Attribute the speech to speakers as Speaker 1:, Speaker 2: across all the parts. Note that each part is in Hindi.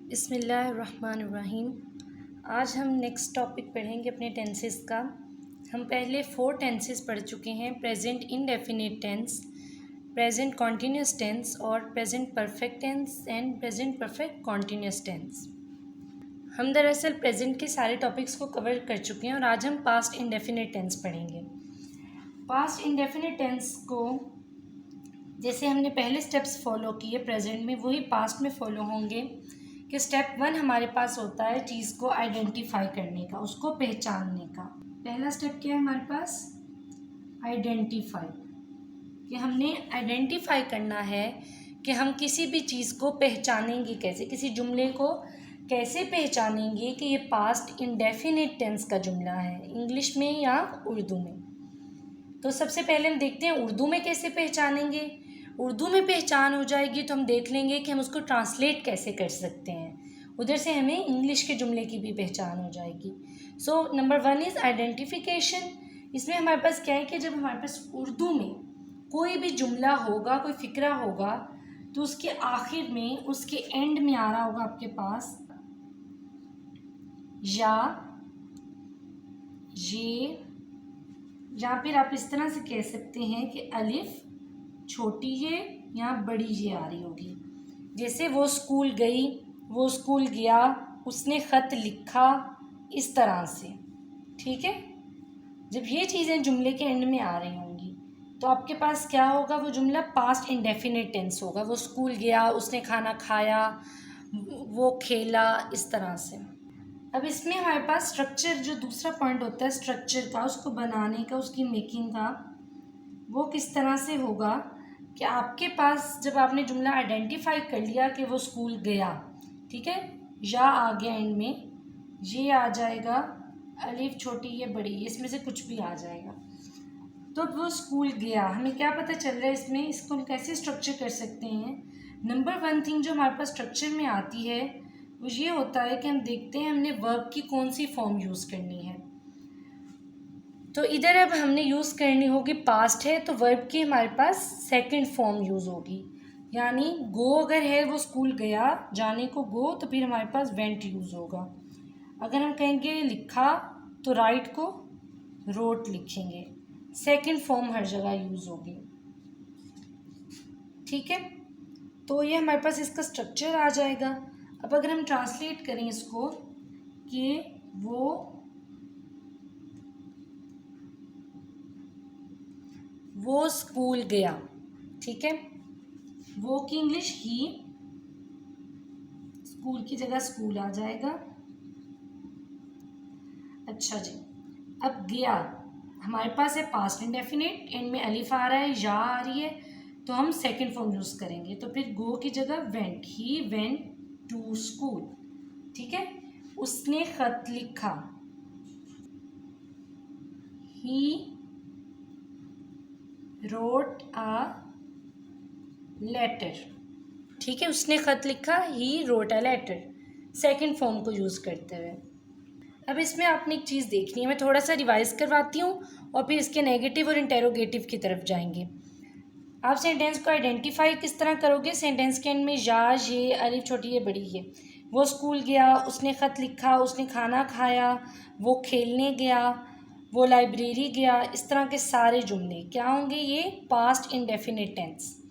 Speaker 1: बिस्मिल्लाहिर्रहमानिर्रहीम। आज हम नेक्स्ट टॉपिक पढ़ेंगे अपने टेंसेस का। हम पहले 4 टेंसेस पढ़ चुके हैं, present indefinite tense, present continuous tense और present perfect tense and present perfect continuous tense. हम दरअसल प्रेजेंट के सारे टॉपिक्स को कवर कर चुके हैं और आज हम पास्ट इंडेफिनिट टेंस पढ़ेंगे। पास्ट इंडेफिनिट टेंस को जैसे हमने पहले स्टेप्स फॉलो किए प्रेजेंट में, वही पास्ट में फॉलो होंगे कि स्टेप 1 हमारे पास होता है चीज़ को आइडेंटिफाई करने का, उसको पहचानने का। पहला स्टेप क्या है हमारे पास? आइडेंटिफाई, कि हमने आइडेंटिफाई करना है कि हम किसी भी चीज़ को पहचानेंगे कैसे, किसी जुमले को कैसे पहचानेंगे कि ये पास्ट इंडेफिनिट टेंस का जुमला है, इंग्लिश में या उर्दू में। तो सबसे पहले हम देखते हैं उर्दू में कैसे पहचानेंगे। उर्दू में पहचान हो जाएगी तो हम देख लेंगे कि हम उसको ट्रांसलेट कैसे कर सकते हैं, उधर से हमें इंग्लिश के जुमले की भी पहचान हो जाएगी। So number 1 is identification. इसमें हमारे पास क्या है कि जब हमारे पास उर्दू में कोई भी जुमला होगा, कोई फ़िक्रा होगा, तो उसके आखिर में, उसके एंड में आ रहा होगा आपके पास या, ये, या फिर आप इस तरह से कह सकते हैं कि अलिफ छोटी ये या बड़ी ये आ रही होगी। जैसे वो स्कूल गई, वो स्कूल गया, उसने ख़त लिखा, इस तरह से। ठीक है, जब ये चीज़ें जुमले के एंड में आ रही होंगी तो आपके पास क्या होगा? वो जुमला पास्ट इंडेफिनिट टेंस होगा। वो स्कूल गया, उसने खाना खाया, वो खेला, इस तरह से। अब इसमें हमारे पास स्ट्रक्चर, जो दूसरा पॉइंट होता है स्ट्रक्चर का, उसको बनाने का, उसकी मेकिंग का, वो किस तरह से होगा कि आपके पास जब आपने जुमला आइडेंटिफाई कर लिया कि वो स्कूल गया, ठीक है, या आ गया एंड में, ये आ जाएगा, अलिफ छोटी ये बड़ी, इसमें से कुछ भी आ जाएगा। तो वो स्कूल गया, हमें क्या पता चल रहा है इसमें, इसको हम कैसे स्ट्रक्चर कर सकते हैं। नंबर 1 थिंग जो हमारे पास स्ट्रक्चर में आती है वो ये होता है कि हम देखते हैं हमने वर्ब की कौन सी फॉर्म यूज़ करनी है। तो इधर अब हमने यूज़ करनी होगी, पास्ट है तो वर्ब की हमारे पास सेकंड फॉर्म यूज़ होगी, यानी गो अगर है, वो स्कूल गया, जाने को गो, तो फिर हमारे पास वेंट यूज़ होगा। अगर हम कहेंगे लिखा तो राइट को रोट लिखेंगे, सेकंड फॉर्म हर जगह यूज़ होगी। ठीक है, तो ये हमारे पास इसका स्ट्रक्चर आ जाएगा। अब अगर हम ट्रांसलेट करें इसको कि वो स्कूल गया, ठीक है, वो की इंग्लिश ही, स्कूल की जगह स्कूल आ जाएगा। अच्छा जी, अब गया हमारे पास है पास्ट इंडेफिनिट, एंड में अलिफ आ रहा है, या आ रही है, तो हम सेकंड फॉर्म यूज़ करेंगे। तो फिर गो की जगह went, he went to school. ठीक है, उसने खत लिखा, ही रोट अ लेटर। ठीक है, उसने ख़त लिखा, he wrote a letter, second form को यूज़ करते हुए। अब इसमें आपने एक चीज़ देखनी है, मैं थोड़ा सा रिवाइज करवाती हूँ और फिर इसके नेगेटिव और इंटेरोगेटिव की तरफ जाएंगे। आप सेंटेंस को आइडेंटिफाई किस तरह करोगे? सेंटेंस के एंड में या, ये, अलिफ छोटी ये बड़ी ये, वो स्कूल गया, उसने ख़त लिखा, उसने खाना खाया, वो खेलने गया, वो लाइब्रेरी गया, इस तरह के सारे जुमले क्या होंगे? ये पास्ट इंडेफिनिट टेंस।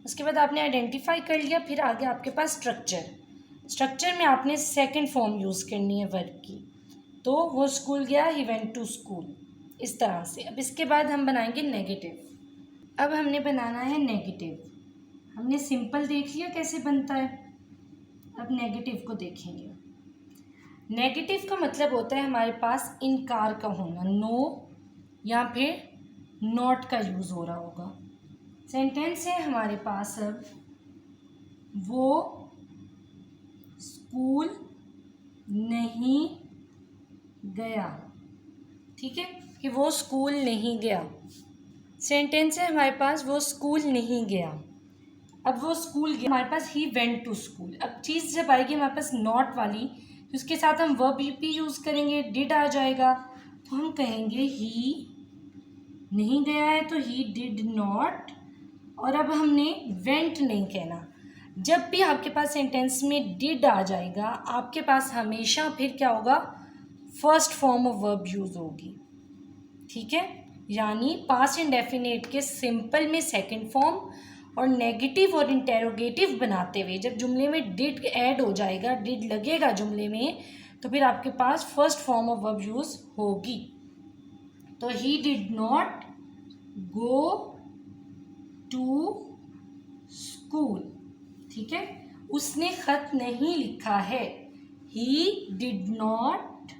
Speaker 1: उसके बाद आपने आइडेंटिफाई कर लिया, फिर आगे आपके पास स्ट्रक्चर में आपने सेकंड फॉर्म यूज़ करनी है वर्ब की। तो वो स्कूल गया, ही वेंट टू स्कूल, इस तरह से। अब इसके बाद हम बनाएंगे नेगेटिव। अब हमने बनाना है नेगेटिव। हमने सिंपल देख लिया कैसे बनता है, अब नेगेटिव को देखेंगे। नेगेटिव का मतलब होता है हमारे पास इनकार का होना, नो या फिर नॉट का यूज़ हो रहा होगा। सेंटेंस है हमारे पास अब, वो स्कूल नहीं गया। ठीक है, कि वो स्कूल नहीं गया। सेंटेंस है हमारे पास, वो स्कूल नहीं गया। अब वो स्कूल गया, हमारे पास ही वेंट टू स्कूल। अब चीज़ जब आएगी हमारे पास नॉट वाली, तो उसके साथ हम वर्ब भी यूज़ करेंगे, डिड आ जाएगा, तो हम कहेंगे ही नहीं गया है तो ही डिड नॉट। और अब हमने वेंट नहीं कहना, जब भी आपके पास सेंटेंस में डिड आ जाएगा, आपके पास हमेशा फिर क्या होगा, first form of verb use होगी। ठीक है, यानी पास्ट इंडेफिनिट के सिंपल में सेकंड फॉर्म और नेगेटिव और इंटेरोगेटिव बनाते हुए जब जुमले में डिड ऐड हो जाएगा, डिड लगेगा जुमले में, तो फिर आपके पास first form of verb use होगी। तो he did not go to school. ठीक है, उसने खत नहीं लिखा है। ही डिड नॉट,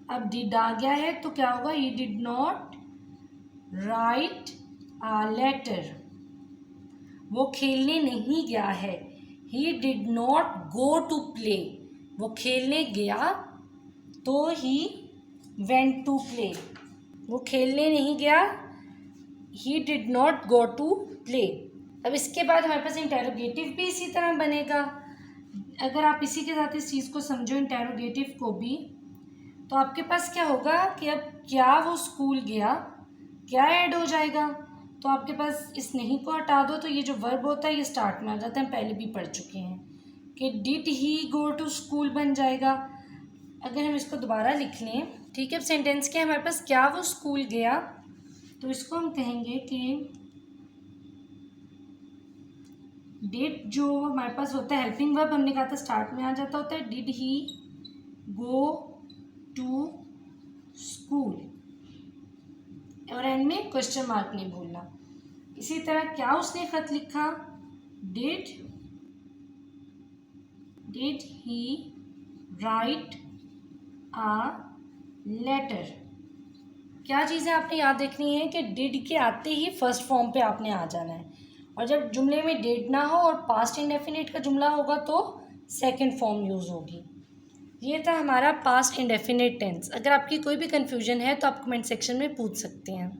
Speaker 1: अब डिड आ गया है तो क्या होगा, he did not write a letter. वो खेलने नहीं गया है। He did not go to play. वो खेलने गया तो ही वेंट टू प्ले। वो खेलने नहीं गया, he did not go to play. अब इसके बाद हमारे पास इंटेरोगेटिव भी इसी तरह बनेगा। अगर आप इसी के साथ इस चीज़ को समझो, इंटेरोगेटिव को भी, तो आपके पास क्या होगा कि अब क्या वो स्कूल गया, क्या ऐड हो जाएगा। तो आपके पास इस नहीं को हटा दो तो ये जो वर्ब होता है ये स्टार्ट में आ जाता है, हम पहले भी पढ़ चुके हैं कि did he go to school बन जाएगा। अगर हम इसको दोबारा लिख लें, ठीक है, अब सेंटेंस क्या है हमारे पास, क्या वो स्कूल गया, तो इसको हम कहेंगे कि डिड जो हमारे पास होता है हेल्पिंग वर्ब, हमने कहा था स्टार्ट में आ जाता होता है, did he go to school, और एंड में क्वेश्चन मार्क नहीं भूलना। इसी तरह क्या उसने खत लिखा, did he write a letter. क्या चीज़ें आपने याद रखनी है कि डिड के आते ही फर्स्ट फॉर्म पे आपने आ जाना है, और जब जुमले में डिड ना हो और पास्ट इंडेफिनिट का जुमला होगा तो सेकंड फॉर्म यूज़ होगी। ये था हमारा पास्ट इंडेफिनिट टेंस। अगर आपकी कोई भी कन्फ्यूजन है तो आप कमेंट सेक्शन में पूछ सकते हैं।